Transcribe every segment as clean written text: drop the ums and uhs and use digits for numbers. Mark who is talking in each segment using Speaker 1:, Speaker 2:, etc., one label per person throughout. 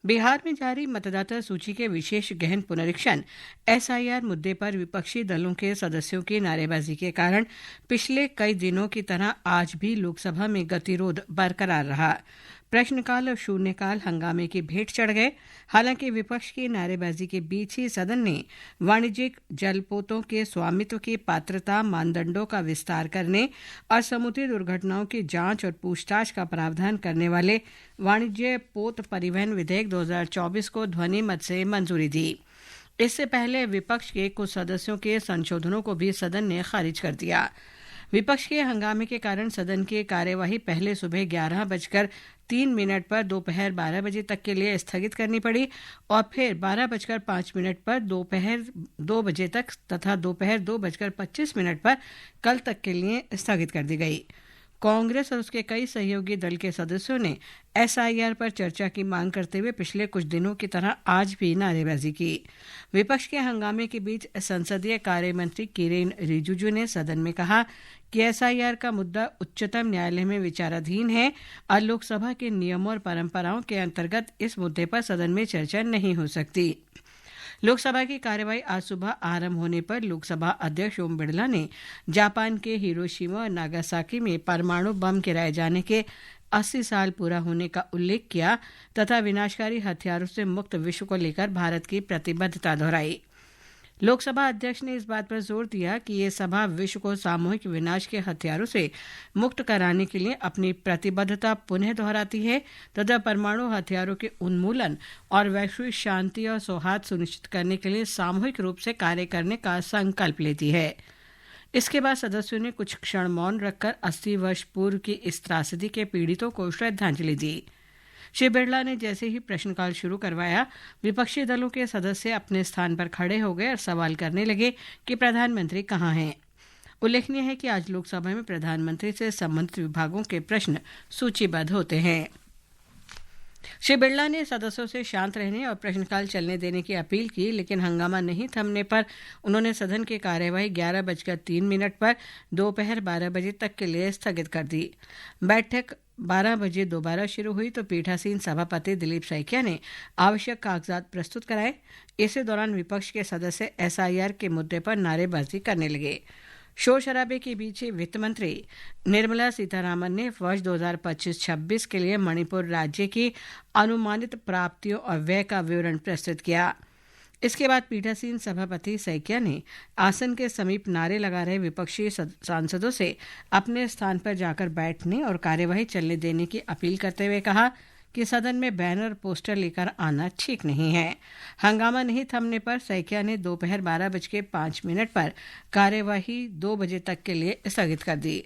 Speaker 1: बिहार में जारी मतदाता सूची के विशेष गहन पुनरीक्षण एसआईआर मुद्दे पर विपक्षी दलों के सदस्यों की नारेबाजी के कारण पिछले कई दिनों की तरह आज भी लोकसभा में गतिरोध बरकरार रहा। प्रश्नकाल और शून्यकाल हंगामे की भेंट चढ़ गए। हालांकि विपक्ष की नारेबाजी के बीच ही सदन ने वाणिज्यिक जलपोतों के स्वामित्व की पात्रता मानदंडों का विस्तार करने और समुद्री दुर्घटनाओं की जांच और पूछताछ का प्रावधान करने वाले वाणिज्य पोत परिवहन विधेयक 2024 को ध्वनि मत से मंजूरी दी। इससे पहले विपक्ष के कुछ सदस्यों के संशोधनों को भी सदन ने खारिज कर दिया। विपक्ष के हंगामे के कारण सदन की कार्यवाही पहले सुबह 11:03 पर दोपहर 12 बजे तक के लिए स्थगित करनी पड़ी और फिर 12:05 पर दोपहर 2 बजे तक तथा दोपहर 2:25 पर कल तक के लिए स्थगित कर दी गई। कांग्रेस और उसके कई सहयोगी दल के सदस्यों ने एसआईआर पर चर्चा की मांग करते हुए पिछले कुछ दिनों की तरह आज भी नारेबाजी की। विपक्ष के हंगामे के बीच संसदीय कार्य मंत्री किरेन रिजिजू ने सदन में कहा कि एसआईआर का मुद्दा उच्चतम न्यायालय में विचाराधीन है और लोकसभा के नियमों और परंपराओं के अंतर्गत इस मुद्दे पर सदन में चर्चा नहीं हो सकती। लोकसभा की कार्यवाही आज सुबह आरंभ होने पर लोकसभा अध्यक्ष ओम बिरला ने जापान के हिरोशिमा और नागासाकी में परमाणु बम गिराए जाने के 80 साल पूरा होने का उल्लेख किया तथा विनाशकारी हथियारों से मुक्त विश्व को लेकर भारत की प्रतिबद्धता दोहराई। लोकसभा अध्यक्ष ने इस बात पर जोर दिया कि ये सभा विश्व को सामूहिक विनाश के हथियारों से मुक्त कराने के लिए अपनी प्रतिबद्धता पुनः दोहराती है तथा परमाणु हथियारों के उन्मूलन और वैश्विक शांति और सौहार्द सुनिश्चित करने के लिए सामूहिक रूप से कार्य करने का संकल्प लेती है। इसके बाद सदस्यों ने कुछ क्षण मौन रखकर 80 वर्ष पूर्व की इस त्रासदी के पीड़ितों को श्रद्धांजलि दी। श्री बिरला ने जैसे ही प्रश्नकाल शुरू करवाया, विपक्षी दलों के सदस्य अपने स्थान पर खड़े हो गए और सवाल करने लगे कि प्रधानमंत्री कहाँ हैं। उल्लेखनीय है कि आज लोकसभा में प्रधानमंत्री से संबंधित विभागों के प्रश्न सूचीबद्ध होते हैं। श्री बिरला ने सदस्यों से शांत रहने और प्रश्नकाल चलने देने की अपील की, लेकिन हंगामा नहीं थमने पर उन्होंने सदन की कार्यवाही 11:03 पर दोपहर 12 बजे तक के लिए स्थगित कर दी। बैठक 12 बजे दोबारा शुरू हुई तो पीठासीन सभापति दिलीप सैकिया ने आवश्यक कागजात प्रस्तुत कराए। इसी दौरान विपक्ष के सदस्य एसआईआर के मुद्दे पर नारेबाजी करने लगे। शोर शराबे के बीच वित्त मंत्री निर्मला सीतारामन ने वर्ष 2025-26 के लिए मणिपुर राज्य की अनुमानित प्राप्तियों और व्यय का विवरण प्रस्तुत किया। इसके बाद पीठासीन सभापति सैकिया ने आसन के समीप नारे लगा रहे विपक्षी सांसदों से अपने स्थान पर जाकर बैठने और कार्यवाही चलने देने की अपील करते हुए कहा कि सदन में बैनर पोस्टर लेकर आना ठीक नहीं है। हंगामा नहीं थमने पर सैकिया ने दोपहर 12:05 पर कार्यवाही 2 बजे तक के लिए स्थगित कर दी।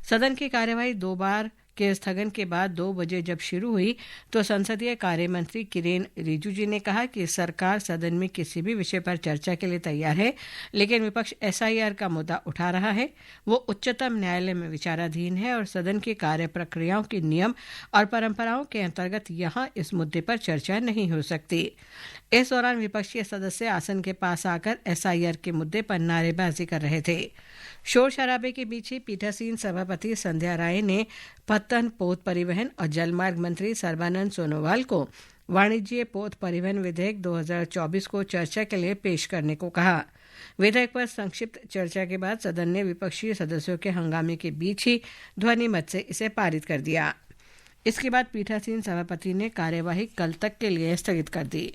Speaker 1: सदन की कार्यवाही 2 बार के स्थगन के बाद 2 बजे जब शुरू हुई तो संसदीय कार्य मंत्री किरेन रिजिजू ने कहा कि सरकार सदन में किसी भी विषय पर चर्चा के लिए तैयार है, लेकिन विपक्ष एसआईआर का मुद्दा उठा रहा है। वो उच्चतम न्यायालय में विचाराधीन है और सदन की कार्य प्रक्रियाओं के नियम और परंपराओं के अंतर्गत यहां इस मुद्दे पर चर्चा नहीं हो सकती। इस दौरान विपक्ष के सदस्य आसन के पास आकर एसआईआर के मुद्दे पर नारेबाजी कर रहे थे। शोर शराबे के बीच ही पीठासीन सभापति संध्या राय ने पत्तन पोत परिवहन और जलमार्ग मंत्री सर्बानंद सोनोवाल को वाणिज्य पोत परिवहन विधेयक 2024 को चर्चा के लिए पेश करने को कहा। विधेयक पर संक्षिप्त चर्चा के बाद सदन ने विपक्षी सदस्यों के हंगामे के बीच ही ध्वनि मत से इसे पारित कर दिया। इसके बाद पीठासीन सभापति ने कार्यवाही कल तक के लिए स्थगित कर दी।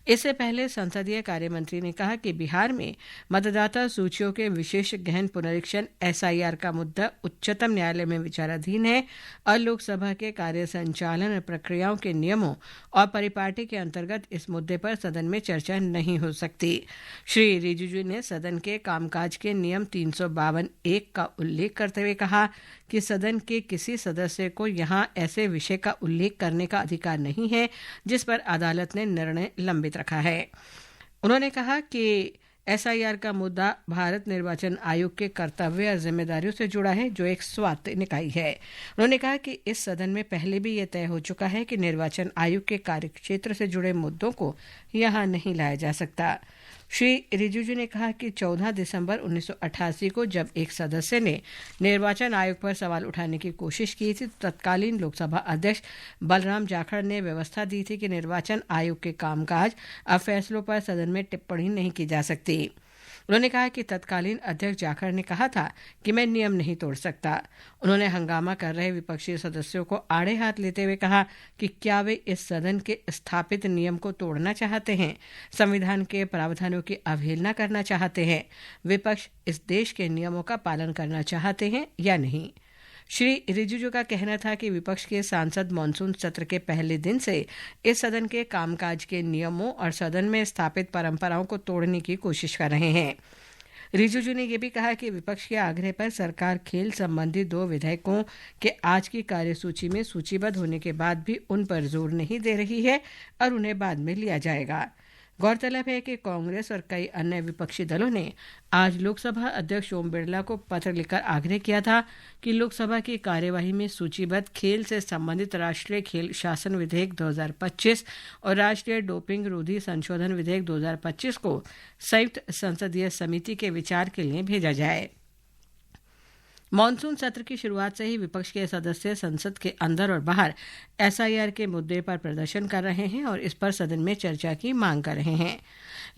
Speaker 1: इससे पहले संसदीय कार्य मंत्री ने कहा कि बिहार में मतदाता सूचियों के विशेष गहन पुनरीक्षण एसआईआर का मुद्दा उच्चतम न्यायालय में विचाराधीन है और लोकसभा के कार्य संचालन और प्रक्रियाओं के नियमों और परिपाटी के अंतर्गत इस मुद्दे पर सदन में चर्चा नहीं हो सकती। श्री रिजिजू ने सदन के कामकाज के नियम 352(1) का उल्लेख करते हुए कहा कि सदन के किसी सदस्य को यहां ऐसे विषय का उल्लेख करने का अधिकार नहीं है जिस पर अदालत ने निर्णय लंबित रखा है। उन्होंने कहा कि एसआईआर का मुद्दा भारत निर्वाचन आयोग के कर्तव्य और जिम्मेदारियों से जुड़ा है, जो एक स्वायत्त निकाय है। उन्होंने कहा कि इस सदन में पहले भी यह तय हो चुका है कि निर्वाचन आयोग के कार्यक्षेत्र से जुड़े मुद्दों को यहां नहीं लाया जा सकता। श्री रिजिजू ने कहा कि 14 दिसंबर 1988 को जब एक सदस्य ने निर्वाचन आयोग पर सवाल उठाने की कोशिश की थी तो तत्कालीन लोकसभा अध्यक्ष बलराम जाखड़ ने व्यवस्था दी थी कि निर्वाचन आयोग के कामकाज अब फैसलों पर सदन में टिप्पणी नहीं की जा सकती। उन्होंने कहा कि तत्कालीन अध्यक्ष जाखड़ ने कहा था कि मैं नियम नहीं तोड़ सकता। उन्होंने हंगामा कर रहे विपक्षी सदस्यों को आड़े हाथ लेते हुए कहा कि क्या वे इस सदन के स्थापित नियम को तोड़ना चाहते हैं, संविधान के प्रावधानों की अवहेलना करना चाहते हैं, विपक्ष इस देश के नियमों का पालन करना चाहते हैं या नहीं। श्री रिजिजू का कहना था कि विपक्ष के सांसद मानसून सत्र के पहले दिन से इस सदन के कामकाज के नियमों और सदन में स्थापित परंपराओं को तोड़ने की कोशिश कर रहे हैं। रिजिजू ने यह भी कहा कि विपक्ष के आग्रह पर सरकार खेल संबंधी 2 विधेयकों के आज की कार्यसूची में सूचीबद्ध होने के बाद भी उन पर जोर नहीं दे रही है और उन्हें बाद में लिया जाएगा। गौरतलब है कि कांग्रेस और कई अन्य विपक्षी दलों ने आज लोकसभा अध्यक्ष ओम बिरला को पत्र लिखकर आग्रह किया था कि लोकसभा की कार्यवाही में सूचीबद्ध खेल से संबंधित राष्ट्रीय खेल शासन विधेयक 2025 और राष्ट्रीय डोपिंग रोधी संशोधन विधेयक 2025 को संयुक्त संसदीय समिति के विचार के लिए भेजा जाए। मॉनसून सत्र की शुरुआत से ही विपक्ष के सदस्य संसद के अंदर और बाहर एसआईआर के मुद्दे पर प्रदर्शन कर रहे हैं और इस पर सदन में चर्चा की मांग कर रहे हैं।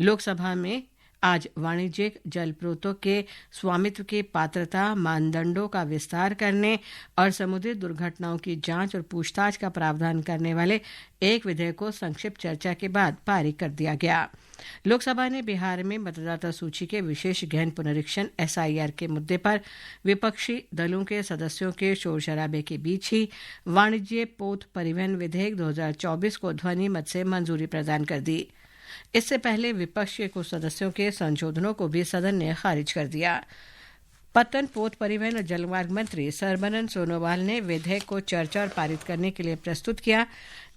Speaker 1: लोकसभा में आज वाणिज्यिक जलस्रोतों के स्वामित्व के पात्रता मानदंडों का विस्तार करने और समुद्री दुर्घटनाओं की जांच और पूछताछ का प्रावधान करने वाले एक विधेयक को संक्षिप्त चर्चा के बाद पारित कर दिया गया। लोकसभा ने बिहार में मतदाता सूची के विशेष गहन पुनरीक्षण एसआईआर के मुद्दे पर विपक्षी दलों के सदस्यों के शोर शराबे के बीच ही वाणिज्य पोत परिवहन विधेयक 2024 को ध्वनि मत से मंजूरी प्रदान कर दी। इससे पहले विपक्ष के कुछ सदस्यों के संशोधनों को भी सदन ने खारिज कर दिया। पत्तन पोत परिवहन और जलमार्ग मंत्री सर्बानंद सोनोवाल ने विधेयक को चर्चा और पारित करने के लिए प्रस्तुत किया।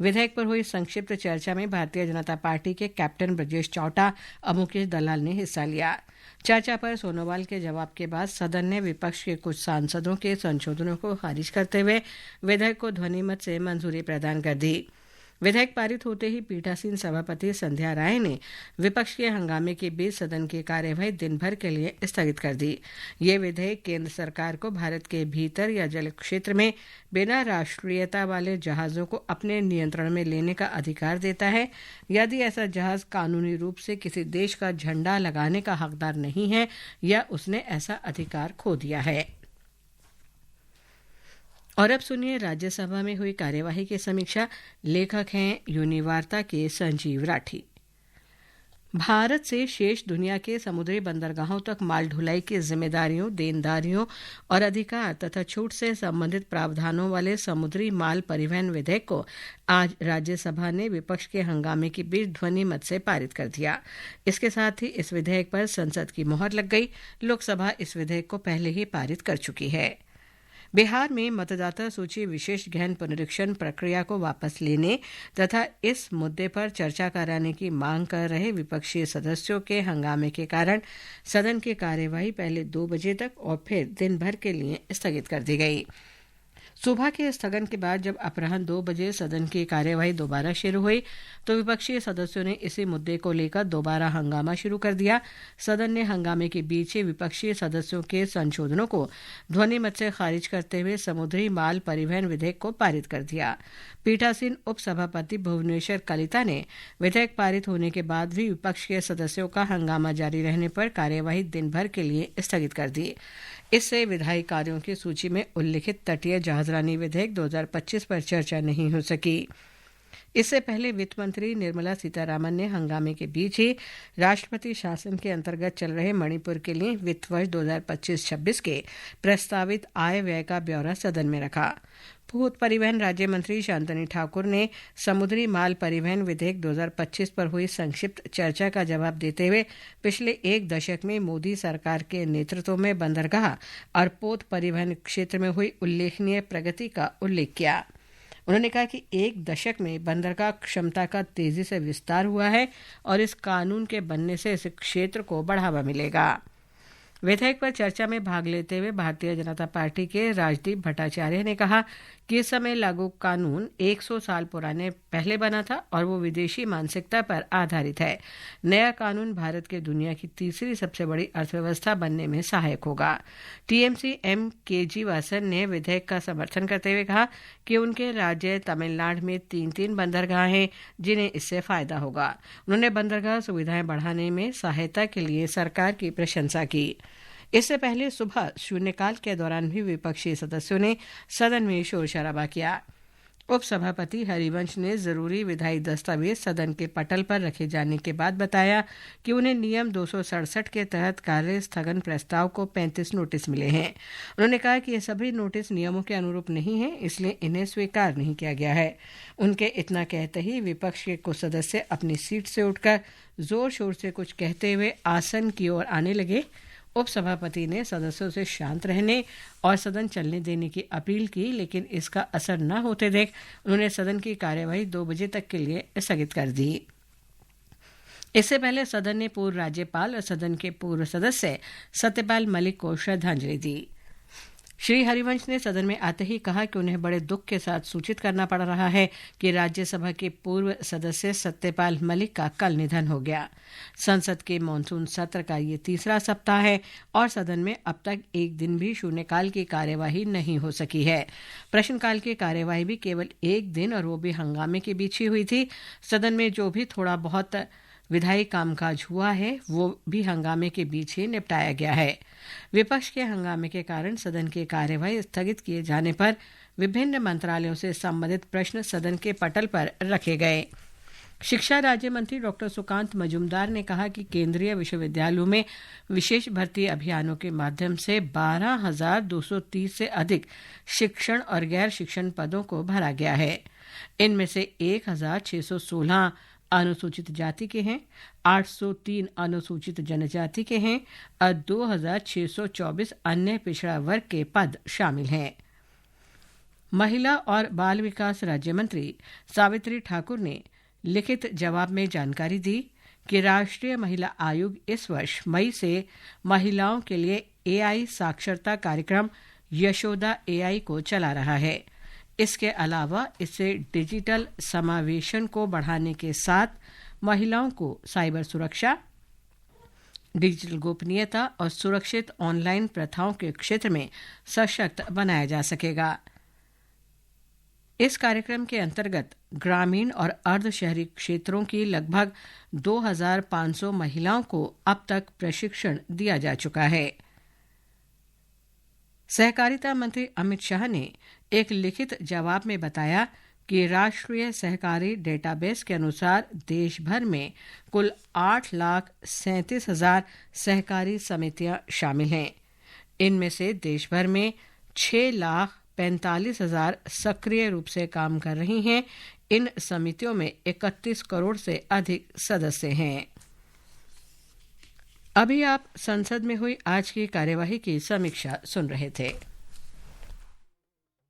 Speaker 1: विधेयक पर हुई संक्षिप्त चर्चा में भारतीय जनता पार्टी के कैप्टन ब्रजेश चौटा और मुकेश दलाल ने हिस्सा लिया। चर्चा पर सोनोवाल के जवाब के बाद सदन ने विपक्ष के कुछ सांसदों के संशोधनों को खारिज करते हुए विधेयक को ध्वनिमत से मंजूरी प्रदान कर दी। विधेयक पारित होते ही पीठासीन सभापति संध्या राय ने विपक्ष के हंगामे के बीच सदन की कार्यवाही दिन भर के लिए स्थगित कर दी। ये विधेयक केंद्र सरकार को भारत के भीतर या जल क्षेत्र में बिना राष्ट्रीयता वाले जहाजों को अपने नियंत्रण में लेने का अधिकार देता है यदि ऐसा जहाज कानूनी रूप से किसी देश का झंडा लगाने का हकदार नहीं है या उसने ऐसा अधिकार खो दिया है। और अब सुनिए राज्यसभा में हुई कार्यवाही की समीक्षा। लेखक हैं यूनिवार्ता के संजीव राठी। भारत से शेष दुनिया के समुद्री बंदरगाहों तक माल ढुलाई की जिम्मेदारियों, देनदारियों और अधिकार तथा छूट से संबंधित प्रावधानों वाले समुद्री माल परिवहन विधेयक को आज राज्यसभा ने विपक्ष के हंगामे के बीच ध्वनि मत से पारित कर दिया। इसके साथ ही इस विधेयक पर संसद की मोहर लग गई। लोकसभा इस विधेयक को पहले ही पारित कर चुकी है। बिहार में मतदाता सूची विशेष गहन पुनरीक्षण प्रक्रिया को वापस लेने तथा इस मुद्दे पर चर्चा कराने की मांग कर रहे विपक्षी सदस्यों के हंगामे के कारण सदन की कार्यवाही पहले 2 बजे तक और फिर दिन भर के लिए स्थगित कर दी गई। सुबह के स्थगन के बाद जब अपराह्न 2 बजे सदन की कार्यवाही दोबारा शुरू हुई तो विपक्षी सदस्यों ने इसी मुद्दे को लेकर दोबारा हंगामा शुरू कर दिया। सदन ने हंगामे के बीच ही विपक्षी सदस्यों के संशोधनों को ध्वनिमत से खारिज करते हुए समुद्री माल परिवहन विधेयक को पारित कर दिया। पीठासीन उपसभापति भुवनेश्वर कलिता ने विधेयक पारित होने के बाद भी विपक्ष के सदस्यों का हंगामा जारी रहने पर कार्यवाही दिन भर के लिए स्थगित कर दी। इससे विधायी कार्यों की सूची में उल्लिखित तटीय जहाजरानी विधेयक 2025 पर चर्चा नहीं हो सकी। इससे पहले वित्त मंत्री निर्मला सीतारामन ने हंगामे के बीच ही राष्ट्रपति शासन के अंतर्गत चल रहे मणिपुर के लिए वित्त वर्ष 2025-26 के प्रस्तावित आय व्यय का ब्यौरा सदन में रखा। भूत परिवहन राज्य मंत्री शांतनी ठाकुर ने समुद्री माल परिवहन विधेयक 2025 पर हुई संक्षिप्त चर्चा का जवाब देते हुए पिछले 1 दशक में मोदी सरकार के नेतृत्व में बंदरगाह और पोत परिवहन क्षेत्र में हुई उल्लेखनीय प्रगति का उल्लेख किया। उन्होंने कहा कि 1 दशक में बंदरगाह क्षमता का तेजी से विस्तार हुआ है और इस कानून के बनने से इस क्षेत्र को बढ़ावा मिलेगा। विधेयक पर चर्चा में भाग लेते हुए भारतीय जनता पार्टी के राजदीप भट्टाचार्य ने कहा कि इस समय लागू कानून 100 साल पुराने पहले बना था और वो विदेशी मानसिकता पर आधारित है। नया कानून भारत के दुनिया की तीसरी सबसे बड़ी अर्थव्यवस्था बनने में सहायक होगा। टीएमसी एम केजी वासन ने विधेयक का समर्थन करते हुए कहा कि उनके राज्य तमिलनाडु में 3 बंदरगाह हैं जिन्हें इससे फायदा होगा। उन्होंने बंदरगाह सुविधाएं बढ़ाने में सहायता के लिए सरकार की प्रशंसा की। इससे पहले सुबह शून्यकाल के दौरान भी विपक्षी सदस्यों ने सदन में शोर शराबा किया। उपसभापति हरिवंश ने जरूरी विधायी दस्तावेज सदन के पटल पर रखे जाने के बाद बताया कि उन्हें नियम 267 के तहत कार्य स्थगन प्रस्ताव को 35 नोटिस मिले हैं। उन्होंने कहा कि ये सभी नोटिस नियमों के अनुरूप नहीं हैं, इसलिए इन्हें स्वीकार नहीं किया गया है। उनके इतना कहते ही विपक्ष के कुछ सदस्य अपनी सीट से उठकर जोर शोर से कुछ कहते हुए आसन की ओर आने लगे। उपसभापति ने सदस्यों से शांत रहने और सदन चलने देने की अपील की, लेकिन इसका असर न होते देख उन्होंने सदन की कार्यवाही 2 बजे तक के लिए स्थगित कर दी। इससे पहले सदन ने पूर्व राज्यपाल और सदन के पूर्व सदस्य सत्यपाल मलिक को श्रद्धांजलि दी। श्री हरिवंश ने सदन में आते ही कहा कि उन्हें बड़े दुख के साथ सूचित करना पड़ रहा है कि राज्यसभा के पूर्व सदस्य सत्यपाल मलिक का कल निधन हो गया। संसद के मॉनसून सत्र का ये तीसरा सप्ताह है और सदन में अब तक एक दिन भी शून्यकाल की कार्यवाही नहीं हो सकी है। प्रश्नकाल की कार्यवाही भी केवल एक दिन और वो भी हंगामे के बीच ही हुई थी। सदन में जो भी थोड़ा बहुत विधायी कामकाज हुआ है वो भी हंगामे के बीच ही निपटाया गया है। विपक्ष के हंगामे के कारण सदन की कार्यवाही स्थगित किए जाने पर विभिन्न मंत्रालयों से संबंधित प्रश्न सदन के पटल पर रखे गए। शिक्षा राज्य मंत्री डॉक्टर सुकांत मजूमदार ने कहा कि केंद्रीय विश्वविद्यालयों में विशेष भर्ती अभियानों के माध्यम से 12,230 से अधिक शिक्षण और गैर शिक्षण पदों को भरा गया है। इनमें से 1,616 अनुसूचित जाति के हैं, 803 अनुसूचित जनजाति के हैं और 2,624 अन्य पिछड़ा वर्ग के पद शामिल हैं। महिला और बाल विकास राज्य मंत्री सावित्री ठाकुर ने लिखित जवाब में जानकारी दी कि राष्ट्रीय महिला आयोग इस वर्ष मई से महिलाओं के लिए एआई साक्षरता कार्यक्रम यशोदा एआई को चला रहा है। इसके अलावा इससे डिजिटल समावेशन को बढ़ाने के साथ महिलाओं को साइबर सुरक्षा, डिजिटल गोपनीयता और सुरक्षित ऑनलाइन प्रथाओं के क्षेत्र में सशक्त बनाया जा सकेगा। इस कार्यक्रम के अंतर्गत ग्रामीण और अर्ध शहरी क्षेत्रों की लगभग 2,500 महिलाओं को अब तक प्रशिक्षण दिया जा चुका है। सहकारिता मंत्री अमित शाह ने एक लिखित जवाब में बताया कि राष्ट्रीय सहकारी डेटाबेस के अनुसार देश भर में कुल 8,37,000 सहकारी समितियां शामिल हैं। इनमें से देश भर में 6,45,000 सक्रिय रूप से काम कर रही हैं। इन समितियों में 31 करोड़ से अधिक सदस्य हैं। अभी आप संसद में हुई आज की कार्यवाही की समीक्षा सुन रहे थे।